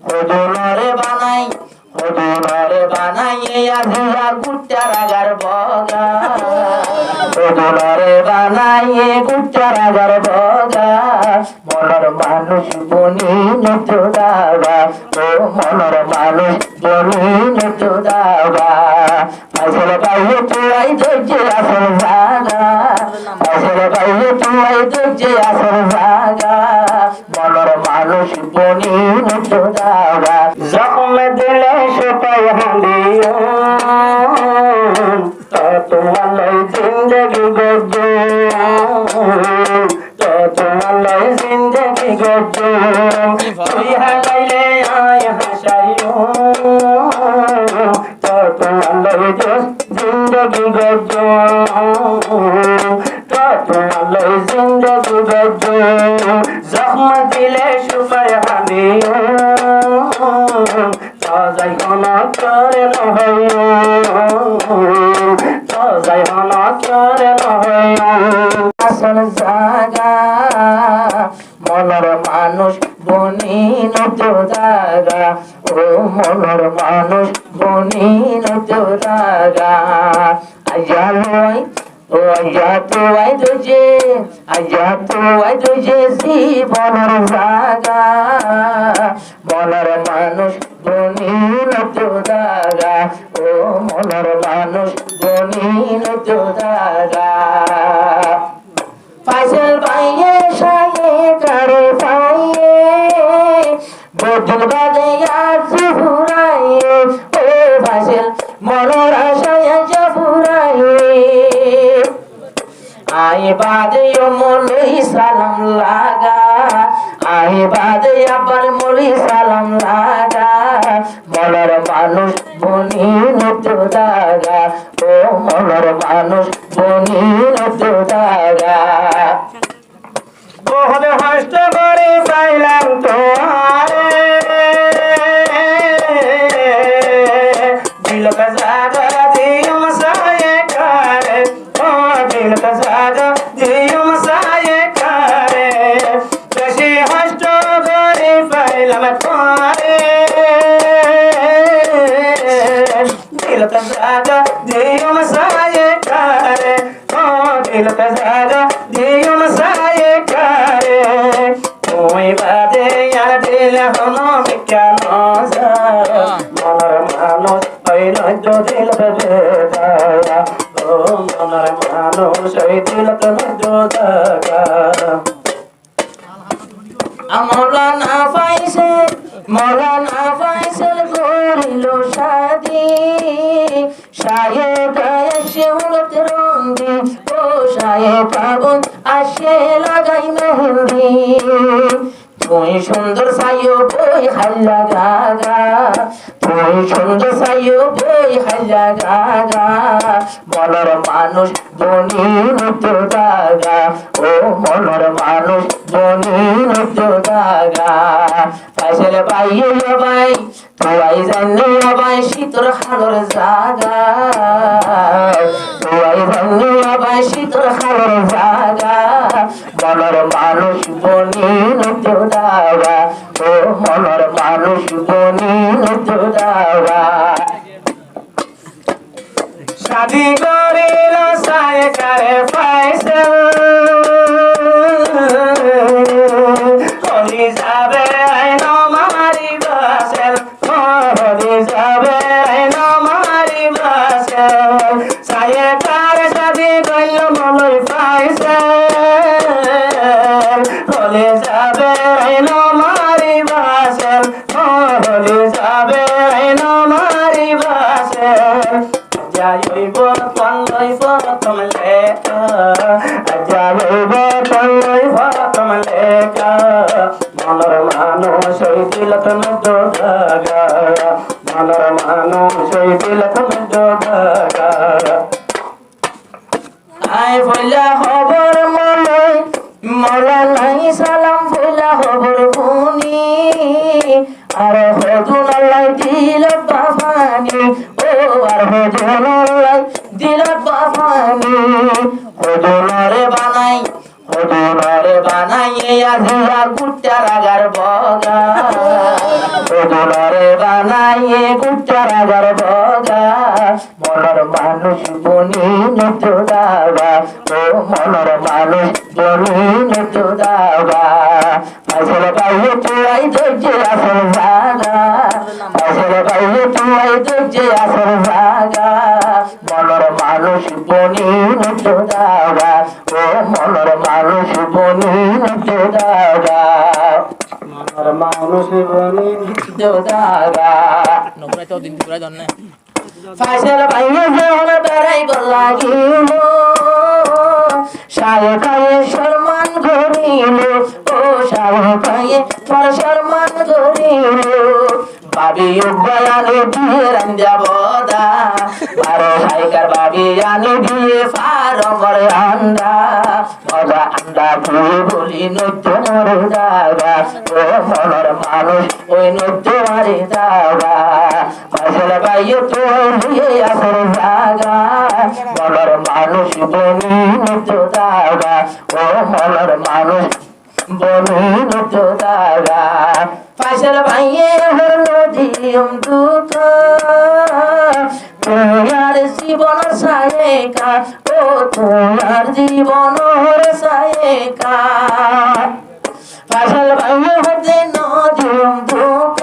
হদুনরে বানাই হদুনরে বানাইয়ে আজিয়া গুট্টা রাগার বগা হদুনরে বানাইয়ে গুট্টা রাগার বগা মনের মানুষ বনি নতুদাবা ও মনের মানুষ বনি নতুদাবা আসলে পাইয়ে তুই ধৈর্য আসল জাগা আসলে পাইয়ে তুই ধৈর্য আসল জাগা মনের মানুষ বনি নতুদাবা জখম দিলে সেটাই হাঁদিও তোমার জিন্দগি গজো তোমার জিন্দগি গজো তুই হারাইলে আয় হাসাইও তোমার জিন্দগি গজো তোমার জিন্দগি গজো জখম দিলে সুপায় হাঁদিও যাই হন করে নহয় যাই হন করে নহয় আসল জাগা মনের মানুষ বনি নতুদাগা ও মনের মানুষ বনি নতুদাগা আজা লই ও আজা তুই দুজে আজা তুই দুজে জীবনের জাগা মনের মানুষ বনি নতুদাগা ও মনের মানুষ বনি নতুদাগা ফাইসল পাইয়ে সায়ে করে পাইয়ে বদল বাদে আজ ফুরাইয়ে ও ফাইসল মনের আশায় ফুরাইয়ে আই বাদে মলই সালাম লাগা আই বাদে আবার মলই সালাম লাগা মনের মানুষ বনি নতুদাগা ও মনের মানুষ বনি নতুদাগা বহুত কষ্ট করে পাইলাম তোমারে দিল কা জাগা দিও সায়ে করে ও দিল কা জাগা দিও সায়ে করে বেশি কষ্ট করে পাইলাম তোমারে দিল কা জাগা দিও সায়ে করে ও দিল কা জাগা দিও সায়ে করে তুই বাদে আর দিল হনো কেন মনের মানুষ ওই নজ দিল বেদা ও মনের মানুষ ওই দিল নজদাগা মৌলানা ফাইসল করিল শাদি শায়েদ আসে উলত রঙ্গি ও শায়েদ ফাগুন আসে লাগাই মেহেন্দি তুই সুন্দর সাইও বই হাল্লা গাগা তুই সুন্দর সাইও বই হাল্লা গাগা মনের মানুষ বনি নতুদাগা ও মনের মানুষ বনি নতুদাগা ফাইসল পাইয়ে বাই তুই জানি বাই শীতর খালর জাগা তুই জানি বাই শীতর খালর জাগা মনের মানুষ বনি নতুদাগা ও মনের মানুষ বনি নতুদাগা শাদি করিল সায়ে করে ফাইসল হলি যাবে আইন মারি বাসেল হলি যাবে আইন মারি বাসেল সায়ে করে শাদি কইল মলই ফাইসল হলি যাবে আইন মারি বাসেল হলি যাবে আইন মারি বাসেল যাইব তলইব তমলেকা যাইব তলইব তমলেকা মনের মানুষ ওই দিলত নজদাগা মনের মানুষ ওই দিলত নজদাগা আই ফইলা খবর মলই মলা নাই সালাম ফইলা খবর শুনি আর হদুন আল্লাহ দিল বাবানি ও আর হদুন আল্লাহ দিল বাবানি হদুনরে বানাই আজিয়া গুট্টা রাগার বগা দুলারে বানাইয়ে কুচারাগার বগা মনের মানুষ বনি নতো দাগা ও মনের মানুষ বনি নতো দাগা আসলে পাইয়ে তুই ধৈর্য আসল জাগা আসলে পাইয়ে তুই ধৈর্য আসল জাগা মনের মানুষ বনি নতো দাগা ও মনের মানুষ বনি নতো দাগা মনের মানুষ বনি নতো দাগা নবরাই তো দিন পুরা জানে ফাইসাল ভাইয়ে যখন বেড়াই লাগিল সায়ে কায়ে শরমান করিল ও সায়ে কায়ে তোর শরমান করিল ভাবি বয়ানে দিয়ে রান্দা বদা বারো হাইকার ভাবি আনি দিয়ে ফারমর আন্ডা মজা আন্ডা দিয়ে বলি নৈত্য মরে যাবা ও মনের মানুষ ওই নৈত্য মারে যাবা ফাইসাল ভাইয়ে তুই আসর জাগা মনের মানুষ বনি নৈত্য যাবা ও মনের মানুষ বনি নৈত্য যাবা ফাইসাল ভাইয়ে হলো দিম দুঃখ তোমার জীবনের সায়েকা ও তোমার জীবনের সায়েকা ফাইসাল ভাইয়ে হতে নদিম দুঃখ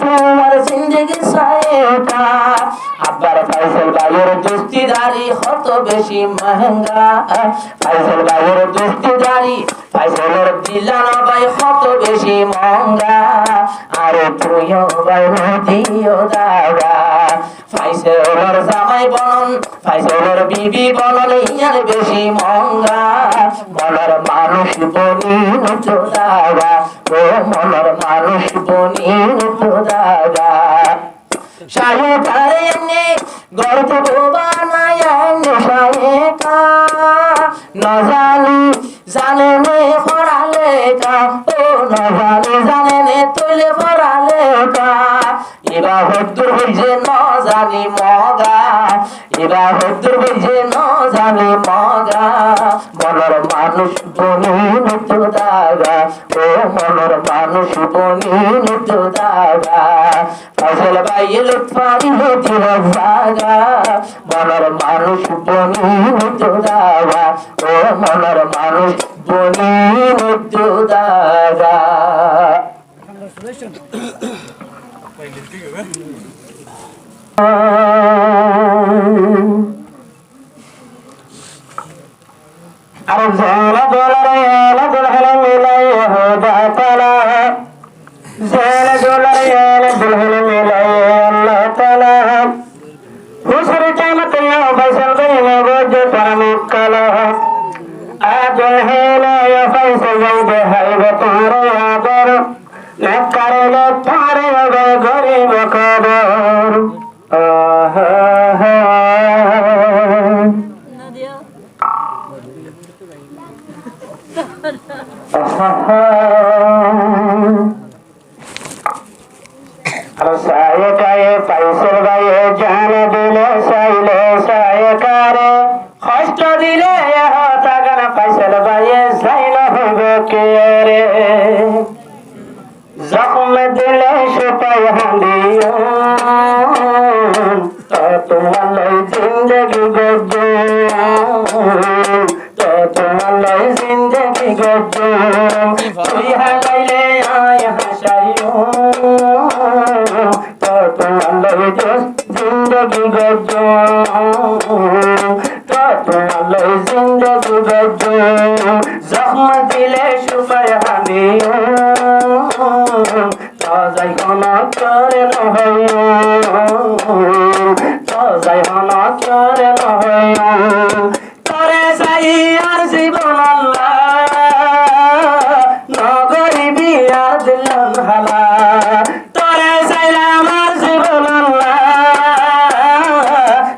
তোমার জিন্দগি সায়েকা আব্বার ফাইসাল ভাইয়ের দোস্তিদারি কত বেশি মহঙ্গা ফাইসাল ভাইয়ের দোস্তিদারি ফাইসালের দিলানা ভাই কত বেশি মহঙ্গা আরে তুইও ভাই নদিও দাগা ফাইসালের জামাই বনন ফাইসালের বিবি বনন ইয়ার বেশি মহঙ্গা মনের মানুষ বনি নতো দাগা ও মনের মানুষ বনি নতো দাগা শাহে তারে এনে গর্ত বানায় এনে শাহেকা না জানি জানে নে ফরালে কা ও না জানি জানে নে তুলে ফরালে কা এবা হদ্দুর হইছে ন জানি মগা এবা হদ্দুর হইছে ন জানি মগা মনের মানুষ বনি নতো দাগা ও মনের মানুষ বনি নতো দাগা ফাইসাল ভাইয়ে লুৎফারি হতে জাগা মনের মানুষ বনি নতো দাগা ও মনের মানুষ বনি নতো দাগা আর জানা দোলারে এলা দুলহন মিলাই হো জাতালা জানা দোলারে এলা দুলহন মিলাই আল্লাহ তাআলা হুসর জামাত ইয়া ফাইসাল ভাইয়ে গোজে পরমকালা আজল হেলা ইয়া ফাইসাল ভাইয়ে হাইব তোর আদর না করলে তারে গরিব কবর সায়ে কায়ে ফাইসাল ভাইয়ে জান দিলে সাইলে সায়ে কারে কষ্ট দিলে তাগান ফাইসাল ভাইয়ে সাইল হবে কে রে জখম দিলে সুপাই হাঁদিও তোমার জিন্দগি গজো তোমার জিন্দগি গজো তুই হাগাইলে আয় হাসাইও তোমার জিন্দগি গজো তোমার জিন্দগি গজো জখম দিলে সুপাই হাঁদিও তাজাই হনা করে নহইও তাজাই হনা করে নহইও করে যাই আর জীবন আল্লাহ নগরি বিয়া দিলাম হালা তোরে চাইলাম আর জীবন আল্লাহ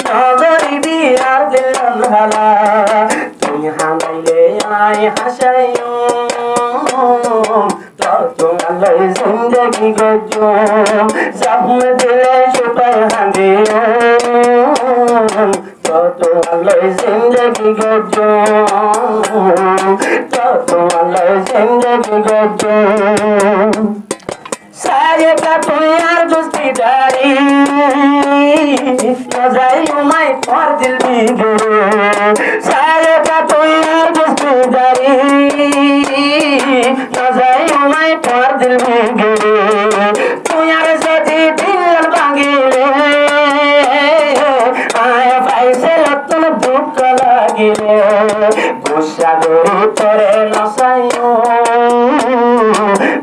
নগরি বিয়া দিলাম হালা তুই হানাইলে আয় হাসাইও তোমার জিন্দগি গজো জখম দিলে সুপাই হাঁদিও তোমার জিন্দগি গজো তোমার জিন্দগি গজো তুই আর দুস্তি দারি নজাই উমাই পর দিল বিগড়ে সারে কা তুই আর দুস্তি দারি নজাই উমাই পর দিল বিগড়ে তুই আর যদি দিল ভাঙিলে আয় পাইছে লতুন দুঃখ লাগিলে গুসা গরি তোরে নসাইও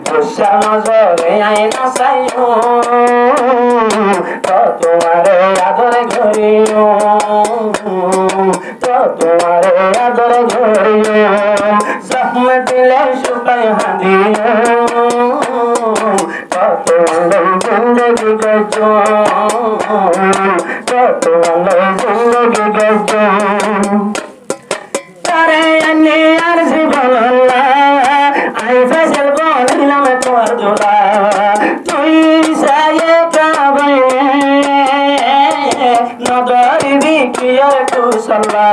গুসা নজরে আয় নসাইও তো তোমারে আদরে ঘরিও তো তোমারে আদরে ঘরিও জখম দিলে শুকাই হাঁদিও তো তোমার জিন্দগি গজো তো তোমার জিন্দগি গজো তারে আনে আর জীবন আই ফেসল বলিলাম তোর দোলা তুই সায়ে কাবাইলে নদরিবি কি আর কুশলা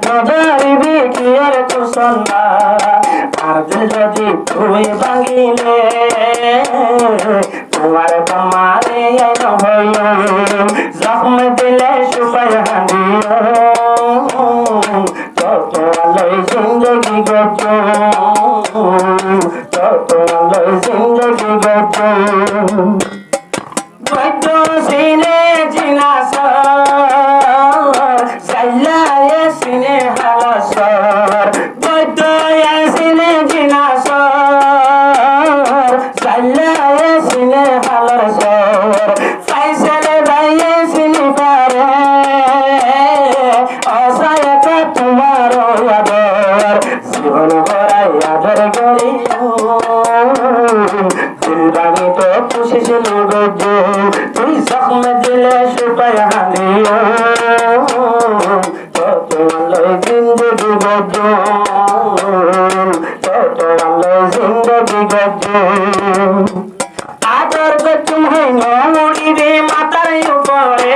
নদরিবি কি আর কুশলা আর দিল যদি তুই ভাঙিলে তোমার বামারে নহইল জখম দিলে শুকাই হাঁদিও তোমার জিন্দগি গজো তোমার জিন্দগি গজো গজো সিনে জিনাস সাইলায়ে সিনে হালাস গজো সিনে জিনাস সাইলায়ে সিনে হালাস ফাইসালে ভাইয়ে সিনে পারে অসায় কা তোমার আদর জীবন ভরাই আদর করিও দিলবানি তো খুশি ছিল গজো তুই জখম দিলে শুকাই হাঁদিও তো তোমার জিন্দগি গজো তো তোমার জিন্দগি গজো আদর গজুম হইন উড়িবে মাতার উপরে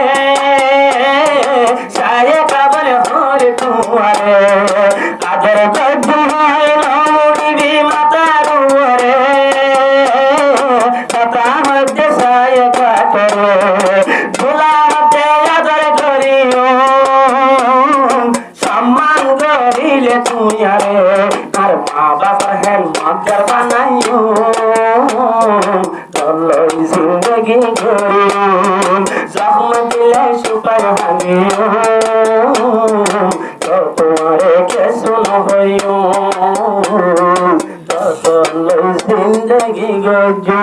সায়ে কাবল হরে তোমারে আদর গজুম হইন উড়িবে মাতার উপরে কথা হইতে সায়ে কাটরে ধুলা হতে আদর করিও সম্মান করিলে তুই আরে আর মা বাবার হেন মন্দির বানাইও তোর জিন্দগি করিও জখম দিলে শুকাই হাঁদিও তো তোমারে কেসু নহইও তো তোর জিন্দগি গজো